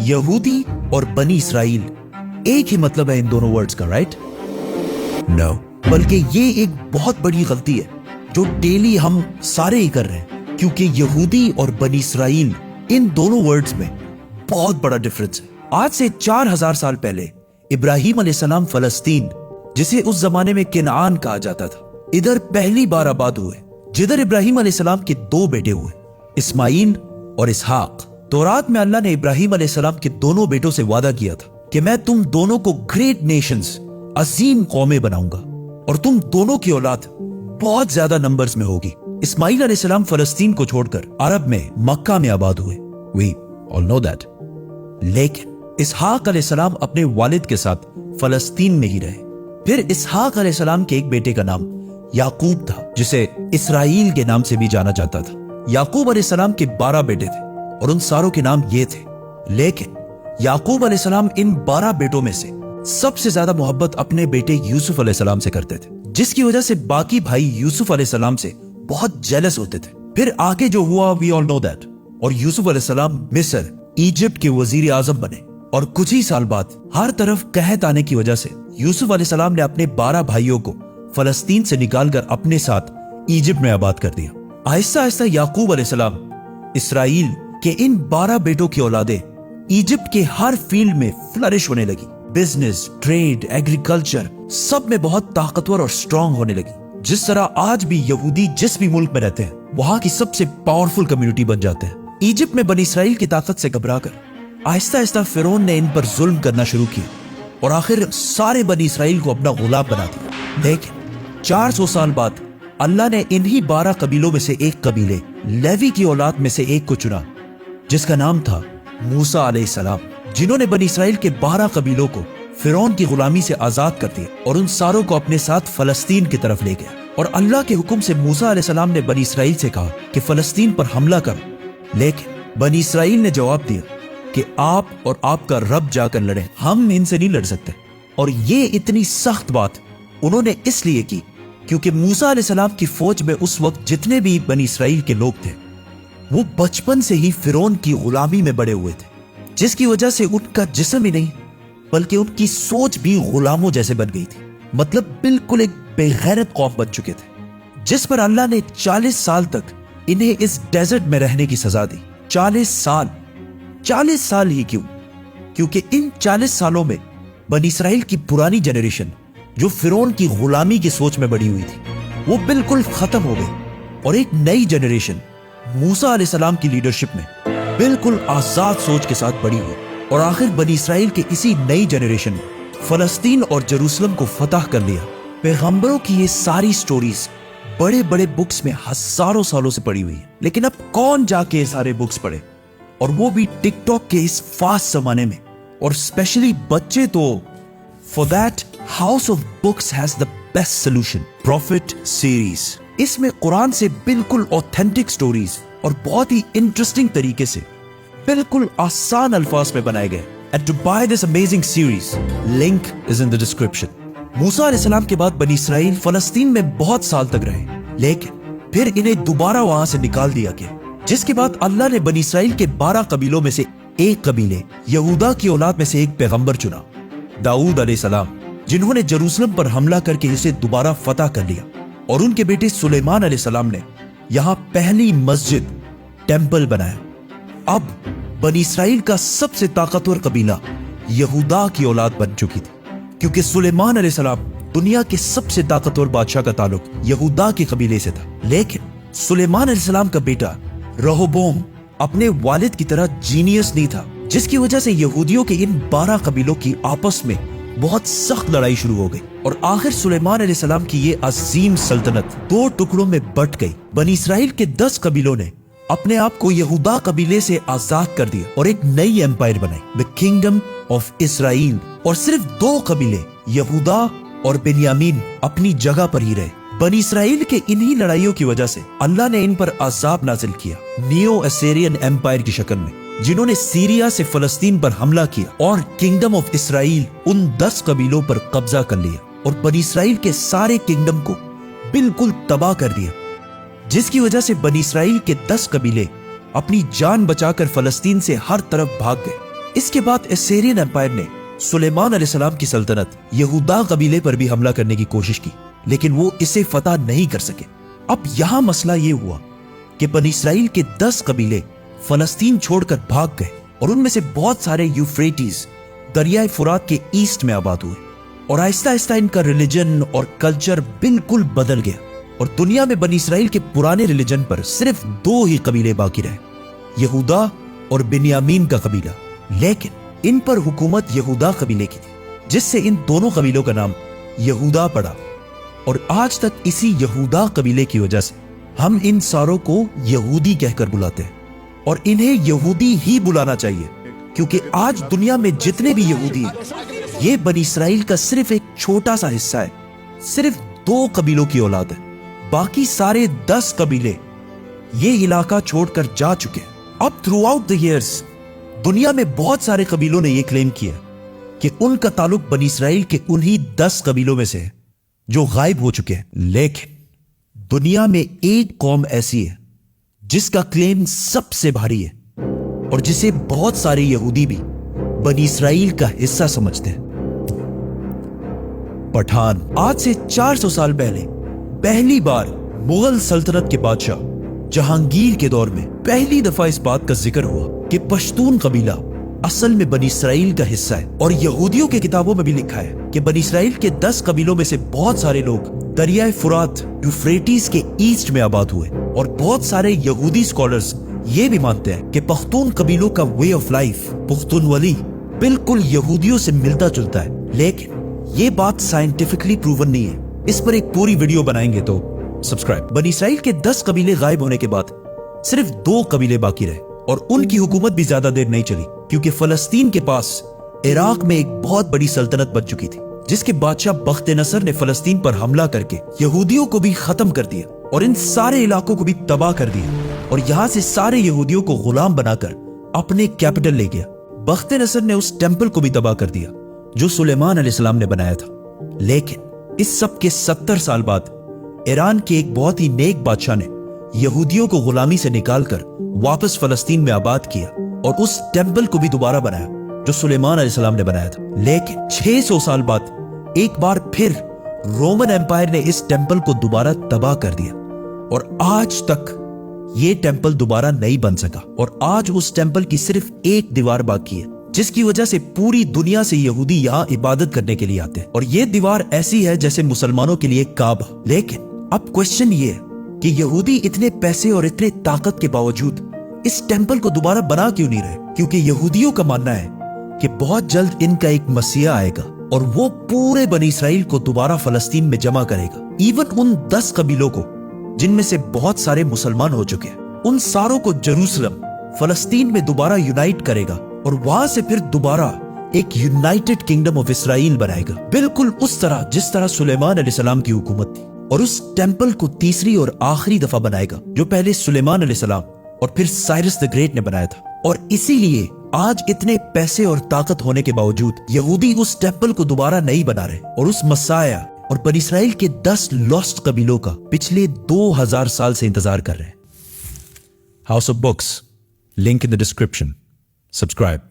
यहूदी और बनी इसराइल एक ही मतलब है इन दोनों वर्ड्स का, राइट? नो, बल्कि ये एक बहुत बड़ी गलती है जो डेली हम सारे ही कर रहे हैं, क्योंकि यहूदी और बनी इसराइल इन दोनों वर्ड्स में बहुत बड़ा डिफरेंस है। आज से 4000 साल पहले इब्राहिम अलैहिस्सलाम फलस्तीन, जिसे उस जमाने में किनान कहा जाता था, इधर पहली बार आबाद हुए, जिधर इब्राहिम अलैहिस्सलाम के 2 बेटे हुए, इस्माइल और इसहाक। तौरात में अल्लाह ने इब्राहिम अलैहिस्सलाम के दोनों बेटों से वादा किया था कि मैं तुम दोनों को ग्रेट नेशंस, अजीम कौमें बनाऊंगा और तुम दोनों की औलाद बहुत ज्यादा नंबर्स में होगी। इस्माइल अलैहिस्सलाम फलस्तीन को छोड़कर अरब में मक्का में आबाद हुए, वी ऑल नो दैट। लेकिन इसहाक अलैहिस्सलाम अपने वालिद के साथ फलस्तीन में ही रहे। फिर इसहाक अलैहिस्सलाम के एक बेटे का नाम याकूब था, जिसे इसराइल के नाम से भी जाना जाता था। याकूब अलैहिस्सलाम के 12 बेटे थे और उन सारों के नाम ये थे। लेकिन याकूब अलैहिस्सलाम इन 12 बेटों में से सबसे ज्यादा मोहब्बत अपने बेटे यूसुफ अलैहिस्सलाम से करते थे, जिसकी वजह से बाकी भाई यूसुफ अलैहिस्सलाम से बहुत जेलस होते थे। फिर आगे जो हुआ वी ऑल नो दैट, और यूसुफ अलैहिस्सलाम मिस्र, इजिप्ट के वजीर आजम बने। और कुछ ही साल बाद हर तरफ कहत आने की वजह से यूसुफ अलैहिस्सलाम ने अपने 12 भाइयों को फलस्तीन से निकालकर अपने साथ इजिप्ट में आबाद कर दिया। आहिस्ता आहिस्ता याकूब अलैहिस्सलाम इसराइल के इन 12 बेटों की औलादें इजिप्ट के हर फील्ड में फ्लरिश होने लगी। बिजनेस, ट्रेड, एग्रीकल्चर, सब में बहुत ताकतवर और स्ट्रांग होने लगी। जिस तरह आज भी यहूदी जिस भी मुल्क में रहते हैं वहां की सबसे पावरफुल कम्युनिटी बन जाते हैं। इजिप्ट में बनी इसराइल की ताकत से घबराकर आहिस्ता आहिस्ता फिरौन ने इन पर जुल्म करना शुरू किया और आखिर सारे बनी इसराइल को अपना गुलाम बना दिया। लेकिन 400 साल बाद अल्लाह ने इन्हीं 12 कबीलों में से एक कबीले लेवी की औलाद में से एक को चुना, जिसका नाम था मूसा अलैहिस्सलाम, जिन्होंने बनी इसराइल के 12 कबीलों को फिरौन की गुलामी से आजाद कर दिया और उन सारों को अपने साथ फलस्तीन की तरफ ले गया। और अल्लाह के हुक्म से मूसा अलैहिस्सलाम ने बनी इसराइल से कहा कि फलस्तीन पर हमला करो। लेकिन बनी इसराइल ने जवाब दिया कि आप और आपका रब जाकर लड़ें, हम इनसे नहीं लड़ सकते। और ये इतनी सख्त बात उन्होंने इसलिए की क्योंकि मूसा अलैहिस्सलाम की फौज में उस वक्त जितने भी बनी इसराइल के लोग थे वो बचपन से ही फिरौन की गुलामी में बड़े हुए थे, जिसकी वजह से उनका जिस्म ही नहीं बल्कि उनकी सोच भी गुलामों जैसे बन गई थी। मतलब बिल्कुल एक बेगैरत कौम बन चुके थे, जिस पर अल्लाह ने 40 साल तक इन्हें इस डेजर्ट में रहने की सजा दी। 40 साल ही क्यों? क्योंकि इन 40 सालों में बनी इसराइल की पुरानी जनरेशन जो फिरौन की गुलामी की सोच में बड़ी हुई थी वो बिल्कुल खत्म हो गई और एक नई जनरेशन मूसा अलैहिस्सलाम की लीडरशिप में बिल्कुल आजाद सोच के साथ बड़ी हुई। और आखिर बनी इसराइल के इसी नई जनरेशन ने फलस्तीन और जेरूसलम को फतह कर लिया। पैगंबरों की ये सारी स्टोरीज बड़े बड़े बुक्स में हजारों सालों से पड़ी हुई है, लेकिन अब कौन जाके ये सारे बुक्स पढ़े, और वो भी टिकटॉक के इस फास्ट जमाने में, और स्पेशली बच्चे। तो for that house of books has the best solution, profit series. इसमें कुरान से बिल्कुल ऑथेंटिक स्टोरीज और बहुत ही इंटरेस्टिंग तरीके से बिल्कुल आसान अल्फाज में बनाए गए। And to buy this amazing series, link is in the description. मूसा अलैहिस्सलाम के बाद बनी इसराइल फलस्तीन में बहुत साल तक रहे, लेकिन फिर इन्हें दोबारा वहां से निकाल दिया गया, जिसके बाद अल्लाह ने बनी इसराइल के 12 कबीलों में से एक कबीले यहूदा की औलाद में से एक पैगंबर चुना, दाऊद अलैहिस्सलाम, जिन्होंने जेरूसलम पर हमला करके इसे दोबारा फतह कर लिया। और उनके बेटे सुलेमान अलैहिस्सलाम ने यहाँ पहली मस्जिद, टेम्पल बनाया। अब बनी इसराइल का सबसे ताकतवर कबीला यहूदा की औलाद बन चुकी थी, क्योंकि सुलेमान अलैहिस्सलाम दुनिया के सबसे ताकतवर बादशाह का ताल्लुक यहूदा के कबीले से था। लेकिन सुलेमान अलैहिस्सलाम का बेटा रहोबोम अपने वालिद की तरह जीनियस नहीं था, जिसकी वजह से यहूदियों के इन 12 कबीलों की आपस में बहुत सख्त लड़ाई शुरू हो गई और आखिर सुलेमान अलैहिस्सलाम की ये अजीम सल्तनत 2 टुकड़ों में बट गई। बनी इसराइल के 10 कबीलों ने अपने आप को यहूदा कबीले से आजाद कर दिया और एक नई एम्पायर बनाई, द किंगडम ऑफ इसराइल। और सिर्फ 2 कबीले यहूदा और बेन्यामीन अपनी जगह पर ही रहे। बनी इसराइल के इन्हीं लड़ाइयों की वजह से अल्लाह ने इन पर अजाब नाजिल किया नियो असेरियन एम्पायर की शक्ल में, जिन्होंने सीरिया से फलस्तीन पर हमला किया और किंगडम ऑफ इसराइल उन 10 कबीलों पर कब्जा कर लिया और बनी इसराइल के सारे किंगडम को बिल्कुल तबाह कर दिया, जिसकी वजह से बनी इसराइल के 10 कबीले अपनी जान बचाकर फलस्तीन से हर तरफ भाग गए। इसके बाद एसेरियन एम्पायर ने सुलेमान अलैहिस्सलाम की सल्तनत यहूदा कबीले पर भी हमला करने की कोशिश की, लेकिन वो इसे फतह नहीं कर सके। अब यहां मसला ये हुआ कि बनी इसराइल के 10 कबीले फलस्तीन छोड़कर भाग गए और उनमें से बहुत सारे यूफ्रेटिस दरियाए फुरात के ईस्ट में आबाद हुए और आहिस्ता आहिस्ता इनका रिलीजन और कल्चर बिल्कुल बदल गया और दुनिया में बनी इसराइल के पुराने रिलीजन पर सिर्फ 2 ही कबीले बाकी रहे, यहूदा और बिन्यामीन का कबीला। लेकिन इन पर हुकूमत यहूदा कबीले की थी, जिससे इन दोनों कबीलों का नाम यहूदा पड़ा और आज तक इसी यहूदा कबीले की वजह से हम इन सारों को यहूदी कहकर बुलाते हैं और इन्हें यहूदी ही बुलाना चाहिए, क्योंकि आज दुनिया में जितने भी यहूदी हैं, ये बनी इसराइल का सिर्फ एक छोटा सा हिस्सा है। सिर्फ 2 कबीलों की औलाद है, बाकी सारे 10 कबीले ये इलाका छोड़कर जा चुके हैं। अब थ्रू आउट द ईयर्स दुनिया में बहुत सारे कबीलों ने यह क्लेम किया कि उनका ताल्लुक बनी इसराइल के उन्हीं 10 कबीलों में से है जो गायब हो चुके हैं। लेकिन दुनिया में एक कौम ऐसी है जिसका क्लेम सबसे भारी है और जिसे बहुत सारे यहूदी भी बनी इसराइल का हिस्सा समझते हैं, पठान। आज से 400 साल पहले पहली बार मुगल सल्तनत के बादशाह जहांगीर के दौर में पहली दफा इस बात का जिक्र हुआ कि पश्तून कबीला असल में बनी इसराइल का हिस्सा है और यहूदियों के किताबों में भी लिखा है कि बनी इसराइल के 10 कबीलों में से बहुत सारे लोग दरियाए फुरात यूफ्रेटिस के ईस्ट में आबाद हुए और बहुत सारे यहूदी स्कॉलर्स ये भी मानते हैं कि पख्तून कबीलों का वे ऑफ लाइफ पुख्तूनवली बिल्कुल यहूदियों से मिलता जुलता है। लेकिन ये बात साइंटिफिकली प्रूवन नहीं है। इस पर एक पूरी वीडियो बनाएंगे, तो सब्सक्राइब। बनी इसराइल के 10 कबीले गायब होने के बाद सिर्फ 2 कबीले बाकी रहे और उनकी हुकूमत भी ज्यादा देर नहीं चली, क्योंकि फलस्तीन के पास इराक में एक बहुत बड़ी सल्तनत बन चुकी थी, जिसके बादशाह बख्त नसर ने फलस्तीन पर हमला करके यहूदियों को भी खत्म कर दिया और इन सारे इलाकों को भी तबाह कर दिया और यहां से सारे यहूदियों को गुलाम बनाकर अपने कैपिटल ले गया। बख्त नसर ने उस टेंपल को भी तबाह कर दिया जो सुलेमान अलैहिस्सलाम ने बनाया था। लेकिन इस सब के 70 साल बाद ईरान के एक बहुत ही नेक बादशाह ने यहूदियों को गुलामी से निकालकर वापस फलस्तीन में आबाद किया और उस टेंपल को भी दोबारा बनाया जो सुलेमान अलैहिस्सलाम ने बनाया था। लेकिन 600 साल बाद एक बार फिर रोमन एम्पायर ने इस टेंपल को दोबारा तबाह कर दिया और आज तक ये टेंपल दोबारा नहीं बन सका और आज उस टेंपल की सिर्फ एक दीवार बाकी है, जिसकी वजह से पूरी दुनिया से यहूदी यहाँ इबादत करने के लिए आते हैं और ये दीवार ऐसी है जैसे मुसलमानों के लिए काबा। लेकिन अब क्वेश्चन ये है कि यहूदी इतने पैसे और इतने ताकत के बावजूद इस टेंपल को दोबारा बना क्यों नहीं रहे? क्योंकि यहूदियों का मानना है कि बहुत जल्द इनका एक मसीहा आएगा और वो पूरे बनी इसराइल को दोबारा फलस्तीन में जमा करेगा। इवन उन 10 कबीलों को जिनमें से बहुत सारे मुसलमान हो चुके हैं, उन सारों को जेरूसलम फलस्तीन में दोबारा यूनाइट करेगा और वहां से फिर दोबारा एक यूनाइटेड किंगडम ऑफ इसराइल बनाएगा, बिल्कुल उस तरह जिस तरह सुलेमान अलैहिस्सलाम की हुकूमत थी। और उस टेंपल को तीसरी और आखिरी दफा बनाएगा जो पहले सुलेमान अलैहिस्सलाम और फिर साइरस द ग्रेट ने बनाया था। और इसीलिए आज इतने पैसे और ताकत होने के बावजूद यहूदी उस टेंपल को दोबारा नहीं बना रहे और उस मसाया और बनी इसराइल के 10 लॉस्ट कबीलों का पिछले 2000 साल से इंतजार कर रहे हैं। House of books, link in the description. Subscribe.